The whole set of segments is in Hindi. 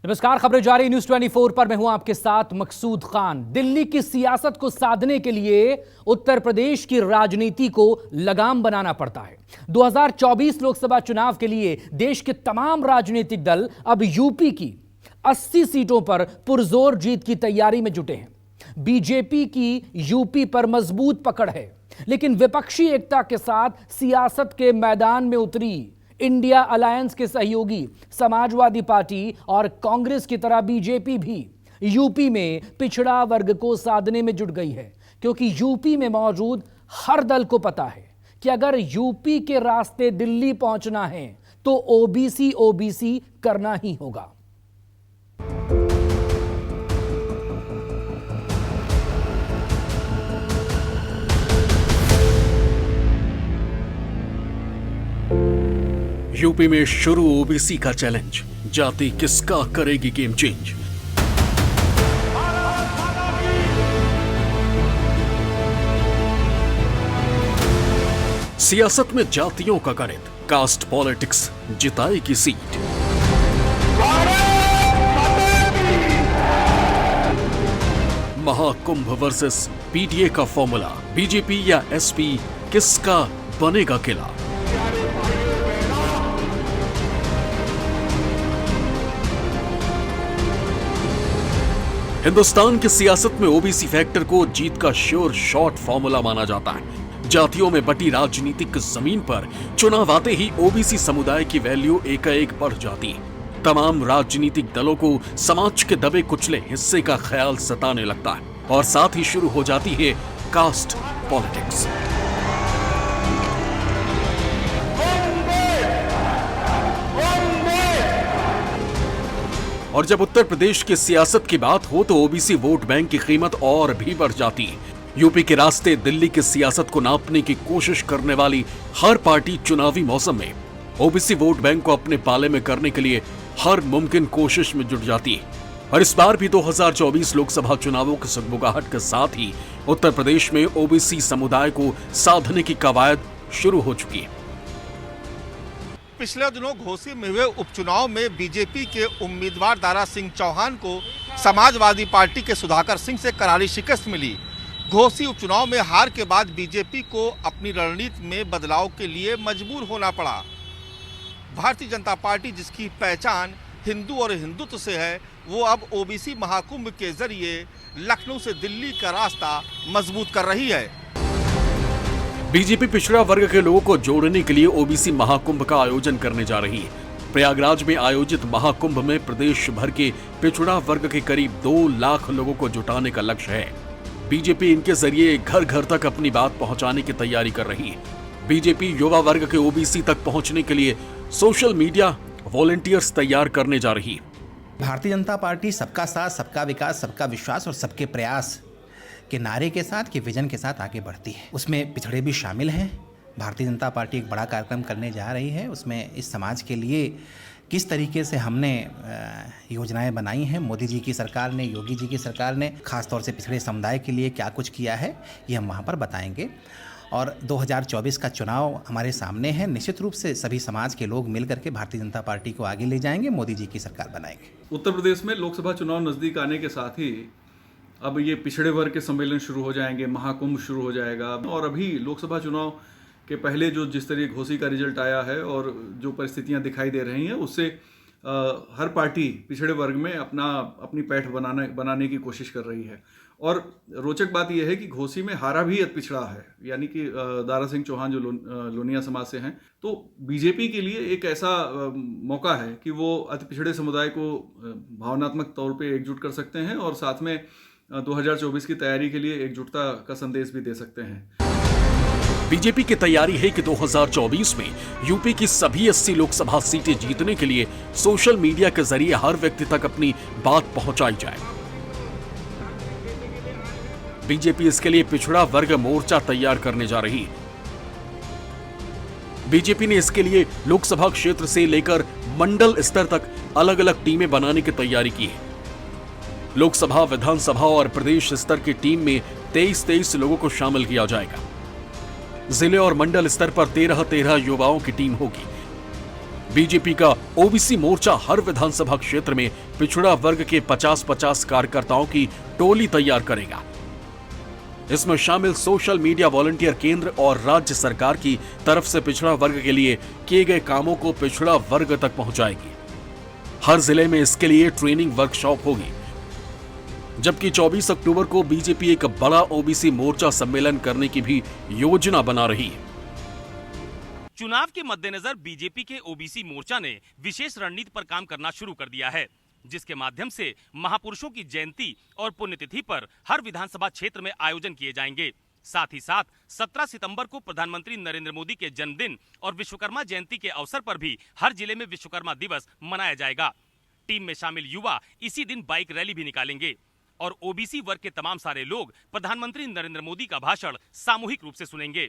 नमस्कार, खबरें जारी न्यूज 24 पर मैं हूं आपके साथ मकसूद खान। दिल्ली की सियासत को साधने के लिए उत्तर प्रदेश की राजनीति को लगाम बनाना पड़ता है। 2024 लोकसभा चुनाव के लिए देश के तमाम राजनीतिक दल अब यूपी की 80 सीटों पर पुरजोर जीत की तैयारी में जुटे हैं। बीजेपी की यूपी पर मजबूत पकड़ है, लेकिन विपक्षी एकता के साथ सियासत के मैदान में उतरी इंडिया अलायंस के सहयोगी समाजवादी पार्टी और कांग्रेस की तरह बीजेपी भी यूपी में पिछड़ा वर्ग को साधने में जुट गई है, क्योंकि यूपी में मौजूद हर दल को पता है कि अगर यूपी के रास्ते दिल्ली पहुंचना है तो ओबीसी करना ही होगा। यूपी में शुरू ओबीसी का चैलेंज, जाति किसका करेगी गेम चेंज। सियासत में जातियों का गणित, कास्ट पॉलिटिक्स जिताएगी सीट। महाकुंभ वर्सेस पीडीए का फॉर्मूला, बीजेपी या एसपी किसका बनेगा किला। हिंदुस्तान की सियासत में ओबीसी फैक्टर को जीत का श्योर शॉट फॉर्मूला माना जाता है। जातियों में बटी राजनीतिक जमीन पर चुनाव आते ही ओबीसी समुदाय की वैल्यू एकाएक बढ़ जाती है। तमाम राजनीतिक दलों को समाज के दबे कुचले हिस्से का ख्याल सताने लगता है और साथ ही शुरू हो जाती है कास्ट पॉलिटिक्स। और जब उत्तर प्रदेश की सियासत की बात हो तो ओबीसी वोट बैंक की कीमत और भी बढ़ जाती है। यूपी के रास्ते दिल्ली की सियासत को नापने की कोशिश करने वाली हर पार्टी चुनावी मौसम में ओबीसी वोट बैंक को अपने पाले में करने के लिए हर मुमकिन कोशिश में जुट जाती है। और इस बार भी 2024 लोकसभा चुनावों की सगबगाहट के साथ ही उत्तर प्रदेश में ओबीसी समुदाय को साधने की कवायद शुरू हो चुकी है। पिछले दिनों घोसी में हुए उपचुनाव में बीजेपी के उम्मीदवार दारा सिंह चौहान को समाजवादी पार्टी के सुधाकर सिंह से करारी शिकस्त मिली। घोसी उपचुनाव में हार के बाद बीजेपी को अपनी रणनीति में बदलाव के लिए मजबूर होना पड़ा। भारतीय जनता पार्टी, जिसकी पहचान हिंदू और हिंदुत्व से है, वो अब ओबीसी महाकुंभ के जरिए लखनऊ से दिल्ली का रास्ता मजबूत कर रही है। बीजेपी पिछड़ा वर्ग के लोगों को जोड़ने के लिए ओबीसी महाकुंभ का आयोजन करने जा रही है। प्रयागराज में आयोजित महाकुंभ में प्रदेश भर के पिछड़ा वर्ग के करीब 2 लाख लोगों को जुटाने का लक्ष्य है। बीजेपी इनके जरिए घर घर तक अपनी बात पहुंचाने की तैयारी कर रही है। बीजेपी युवा वर्ग के ओबीसी तक पहुंचने के लिए सोशल मीडिया वॉलंटियर्स तैयार करने जा रही है। भारतीय जनता पार्टी सबका साथ, सबका विकास, सबका विश्वास और सबके प्रयास के नारे के साथ, के विजन के साथ आगे बढ़ती है। उसमें पिछड़े भी शामिल हैं। भारतीय जनता पार्टी एक बड़ा कार्यक्रम करने जा रही है। उसमें इस समाज के लिए किस तरीके से हमने योजनाएं बनाई हैं, मोदी जी की सरकार ने, योगी जी की सरकार ने खासतौर से पिछड़े समुदाय के लिए क्या कुछ किया है, ये हम वहाँ पर बताएंगे। और 2024 का चुनाव हमारे सामने है। निश्चित रूप से सभी समाज के लोग मिल करके भारतीय जनता पार्टी को आगे ले जाएंगे, मोदी जी की सरकार बनाएंगे। उत्तर प्रदेश में लोकसभा चुनाव नज़दीक आने के साथ ही अब ये पिछड़े वर्ग के सम्मेलन शुरू हो जाएंगे, महाकुंभ शुरू हो जाएगा। और अभी लोकसभा चुनाव के पहले जो जिस तरह घोसी का रिजल्ट आया है और जो परिस्थितियां दिखाई दे रही हैं, उससे हर पार्टी पिछड़े वर्ग में अपनी पैठ बनाने की कोशिश कर रही है। और रोचक बात यह है कि घोसी में हारा भी अति पिछड़ा है, यानी कि दारा सिंह चौहान जो लोनिया समाज से हैं। तो बीजेपी के लिए एक ऐसा मौका है कि वो अति पिछड़े समुदाय को भावनात्मक तौर पे एकजुट कर सकते हैं और साथ में 2024 की तैयारी के लिए एकजुटता का संदेश भी दे सकते हैं। बीजेपी की तैयारी है कि 2024 में यूपी की सभी 80 लोकसभा सीटें जीतने के लिए सोशल मीडिया के जरिए हर व्यक्ति तक अपनी बात पहुंचाई जाए। बीजेपी इसके लिए पिछड़ा वर्ग मोर्चा तैयार करने जा रही है। बीजेपी ने इसके लिए लोकसभा क्षेत्र से लेकर मंडल स्तर तक अलग अलग टीमें बनाने की तैयारी की है। लोकसभा, विधानसभा और प्रदेश स्तर की टीम में 23 लोगों को शामिल किया जाएगा। जिले और मंडल स्तर पर 13 युवाओं की टीम होगी। बीजेपी का ओबीसी मोर्चा हर विधानसभा क्षेत्र में पिछड़ा वर्ग के 50-50 कार्यकर्ताओं की टोली तैयार करेगा। इसमें शामिल सोशल मीडिया वॉलंटियर केंद्र और राज्य सरकार की तरफ से पिछड़ा वर्ग के लिए किए गए कामों को पिछड़ा वर्ग तक पहुंचाएगी। हर जिले में इसके लिए ट्रेनिंग वर्कशॉप होगी। जबकि 24 अक्टूबर को बीजेपी एक बड़ा ओबीसी मोर्चा सम्मेलन करने की भी योजना बना रही है। चुनाव के मद्देनजर बीजेपी के ओबीसी मोर्चा ने विशेष रणनीति पर काम करना शुरू कर दिया है, जिसके माध्यम से महापुरुषों की जयंती और पुण्यतिथि पर हर विधानसभा क्षेत्र में आयोजन किए जाएंगे। साथ ही साथ 17 सितंबर को प्रधानमंत्री नरेंद्र मोदी के जन्मदिन और विश्वकर्मा जयंती के अवसर पर भी हर जिले में विश्वकर्मा दिवस मनाया जाएगा। टीम में शामिल युवा इसी दिन बाइक रैली भी निकालेंगे और ओबीसी वर्ग के तमाम सारे लोग प्रधानमंत्री नरेंद्र मोदी का भाषण सामूहिक रूप से सुनेंगे।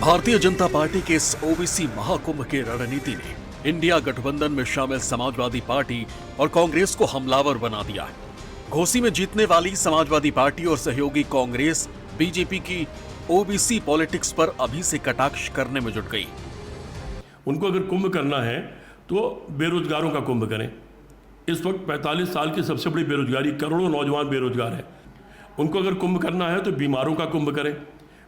भारतीय जनता पार्टी के इस ओबीसी महाकुंभ की रणनीति ने इंडिया गठबंधन में शामिल समाजवादी पार्टी और कांग्रेस को हमलावर बना दिया है। घोसी में जीतने वाली समाजवादी पार्टी और सहयोगी कांग्रेस बीजेपी की ओबीसी पॉलिटिक्स पर अभी से कटाक्ष करने में जुट गई। उनको अगर कुंभ करना है तो बेरोजगारों का कुंभ करें। इस वक्त 45 साल की सबसे बड़ी बेरोजगारी, करोड़ों नौजवान बेरोजगार हैं। उनको अगर कुंभ करना है तो बीमारों का कुंभ करें।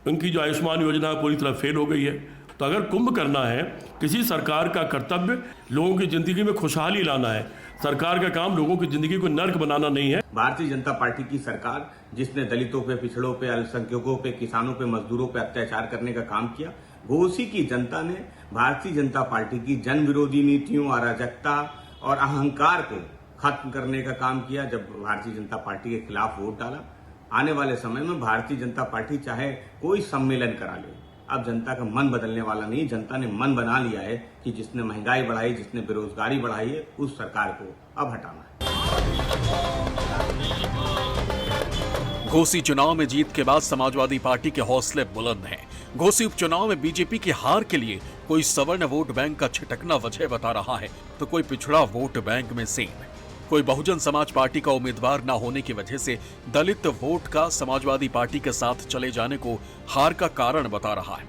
उनकी जो आयुष्मान योजना पूरी तरह फेल हो गई है। तो अगर कुंभ करना है, किसी सरकार का कर्तव्य लोगों की जिंदगी में खुशहाली लाना है। सरकार का काम लोगों की जिंदगी को नर्क बनाना नहीं है। भारतीय जनता पार्टी की सरकार जिसने दलितों पे, पिछड़ों पे, अल्पसंख्यकों पे, किसानों पे, मजदूरों पे अत्याचार करने का काम किया, घोसी की जनता ने भारतीय जनता पार्टी की जन विरोधी नीतियों, अराजकता और अहंकार को खत्म करने का काम किया। जब भारतीय जनता पार्टी के खिलाफ वोट डाला, आने वाले समय में भारतीय जनता पार्टी चाहे कोई सम्मेलन करा ले, अब जनता का मन बदलने वाला नहीं। जनता ने मन बना लिया है कि जिसने महंगाई बढ़ाई, जिसने बेरोजगारी बढ़ाई है, उस सरकार को अब हटाना है। घोसी चुनाव में जीत के बाद समाजवादी पार्टी के हौसले बुलंद हैं। घोसी उपचुनाव में बीजेपी की हार के लिए कोई सवर्ण वोट बैंक का छिटकना वजह बता रहा है, तो कोई पिछड़ा वोट बैंक में सेम। कोई बहुजन समाज पार्टी का उम्मीदवार न होने की वजह से दलित वोट का समाजवादी पार्टी के साथ चले जाने को हार का कारण बता रहा है।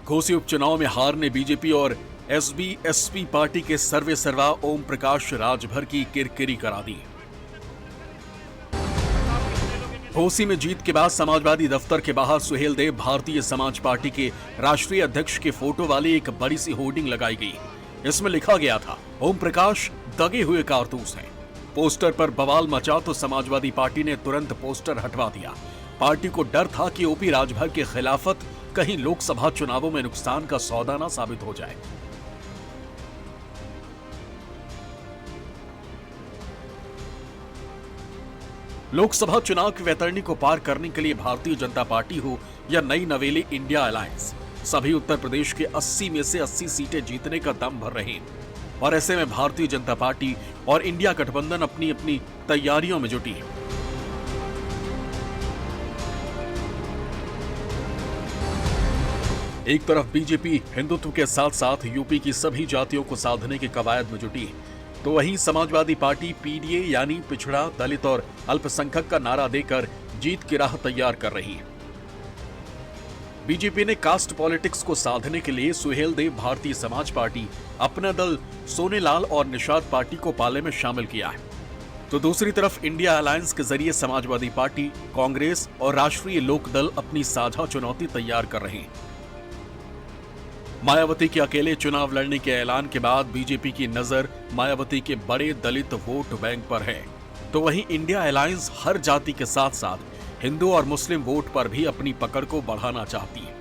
घोसी उपचुनाव में हार ने बीजेपी और एसबी-एसपी पार्टी के सर्वे सर्वा ओम प्रकाश राजभर की किरकिरी करा दी। घोसी में जीत के बाद समाजवादी दफ्तर के बाहर सुहेल देव भारतीय समाज पार्टी के राष्ट्रीय अध्यक्ष के फोटो वाली एक बड़ी सी होर्डिंग लगाई गई। इसमें लिखा गया था, ओम प्रकाश दगे हुए कारतूस हैं। पोस्टर पर बवाल मचा तो समाजवादी पार्टी ने तुरंत पोस्टर हटवा दिया। पार्टी को डर था कि ओपी राजभर की खिलाफत कहीं लोकसभा चुनावों में नुकसान का सौदा ना साबित हो जाए। लोकसभा चुनाव की वैतरणी को पार करने के लिए भारतीय जनता पार्टी हो या नई नवेली इंडिया अलायंस, सभी उत्तर प्रदेश के 80 में से 80 सीटें जीतने का दम भर रहे हैं। और ऐसे में भारतीय जनता पार्टी और इंडिया गठबंधन अपनी अपनी तैयारियों में जुटी है। एक तरफ बीजेपी हिंदुत्व के साथ साथ यूपी की सभी जातियों को साधने की कवायद में जुटी है, तो वहीं समाजवादी पार्टी पीडीए यानी पिछड़ा, दलित और अल्पसंख्यक का नारा देकर जीत की राह तैयार कर रही है। बीजेपी ने कास्ट पॉलिटिक्स को साधने के लिए सुहेल देव भारतीय समाज पार्टी, अपना दल सोनेलाल और निषाद पार्टी को पाले में शामिल किया है, तो दूसरी तरफ इंडिया अलायंस के जरिए समाजवादी पार्टी, कांग्रेस और राष्ट्रीय लोकदल अपनी साझा चुनौती तैयार कर रहे हैं। मायावती के अकेले चुनाव लड़ने के ऐलान के बाद बीजेपी की नजर मायावती के बड़े दलित वोट बैंक पर है, तो वहीं इंडिया अलायंस हर जाति के साथ साथ हिंदू और मुस्लिम वोट पर भी अपनी पकड़ को बढ़ाना चाहती है।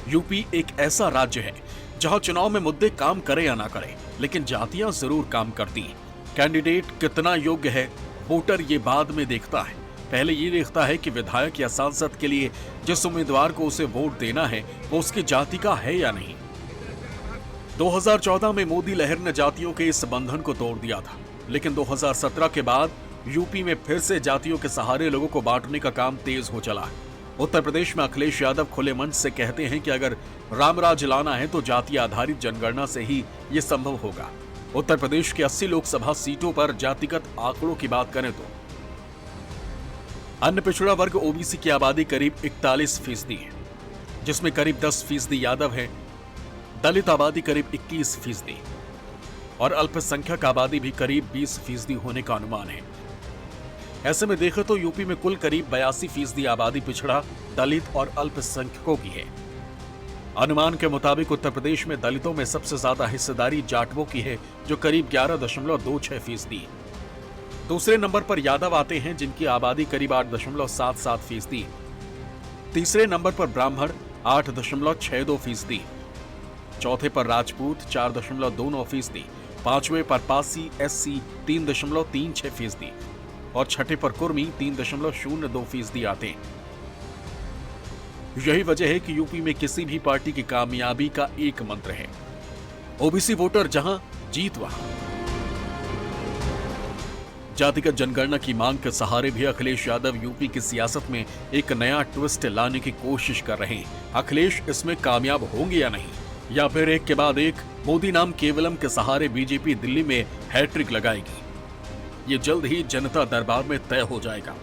यूपी एक ऐसा राज्य है जहां चुनाव में मुद्दे काम करे या ना करे, लेकिन जातियां जरूर काम करती हैं। कैंडिडेट कितना योग्य है, वोटर ये बाद में देखता है। पहले ये देखता है कि विधायक या सांसद के लिए जिस उम्मीदवार को उसे वोट देना है वो उसकी जाति का है या नहीं। 2014 में मोदी लहर ने जातियों के इस बंधन को तोड़ दिया था, लेकिन 2017 के बाद यूपी में फिर से जातियों के सहारे लोगों को बांटने का काम तेज हो चला है। उत्तर प्रदेश में अखिलेश यादव खुले मंच से कहते हैं कि अगर रामराज लाना है तो जाति आधारित जनगणना से ही ये संभव होगा। उत्तर प्रदेश के 80 लोकसभा सीटों पर जातिगत आंकड़ों की बात करें तो अन्य पिछड़ा वर्ग ओबीसी की आबादी करीब 41% है। जिसमें करीब 10% यादव है, दलित आबादी करीब 21% और अल्पसंख्यक आबादी भी करीब 20% होने का अनुमान है। ऐसे में देखें तो यूपी में कुल करीब 82% आबादी पिछड़ा, दलित और अल्पसंख्यकों की है। अनुमान के मुताबिक उत्तर प्रदेश में दलितों में सबसे ज्यादा हिस्सेदारी जाटवों की है, जो करीब 11.26%। दूसरे नंबर पर यादव आते हैं, जिनकी आबादी करीब 8.77%। तीसरे नंबर पर ब्राह्मण 8.62%। चौथे पर राजपूत 4.29%। पांचवें पर पासी SC 3.36% और छठे पर कुर्मी 3.02% आते हैं। यही वजह है कि यूपी में किसी भी पार्टी की कामयाबी का एक मंत्र है, ओबीसी वोटर जहां जीत वहां। जातिगत जनगणना की मांग के सहारे भी अखिलेश यादव यूपी की सियासत में एक नया ट्विस्ट लाने की कोशिश कर रहे हैं। अखिलेश इसमें कामयाब होंगे या नहीं, या फिर एक के बाद एक मोदी नाम केवलम के सहारे बीजेपी दिल्ली में हैट्रिक लगाएगी, ये जल्द ही जनता दरबार में तय हो जाएगा।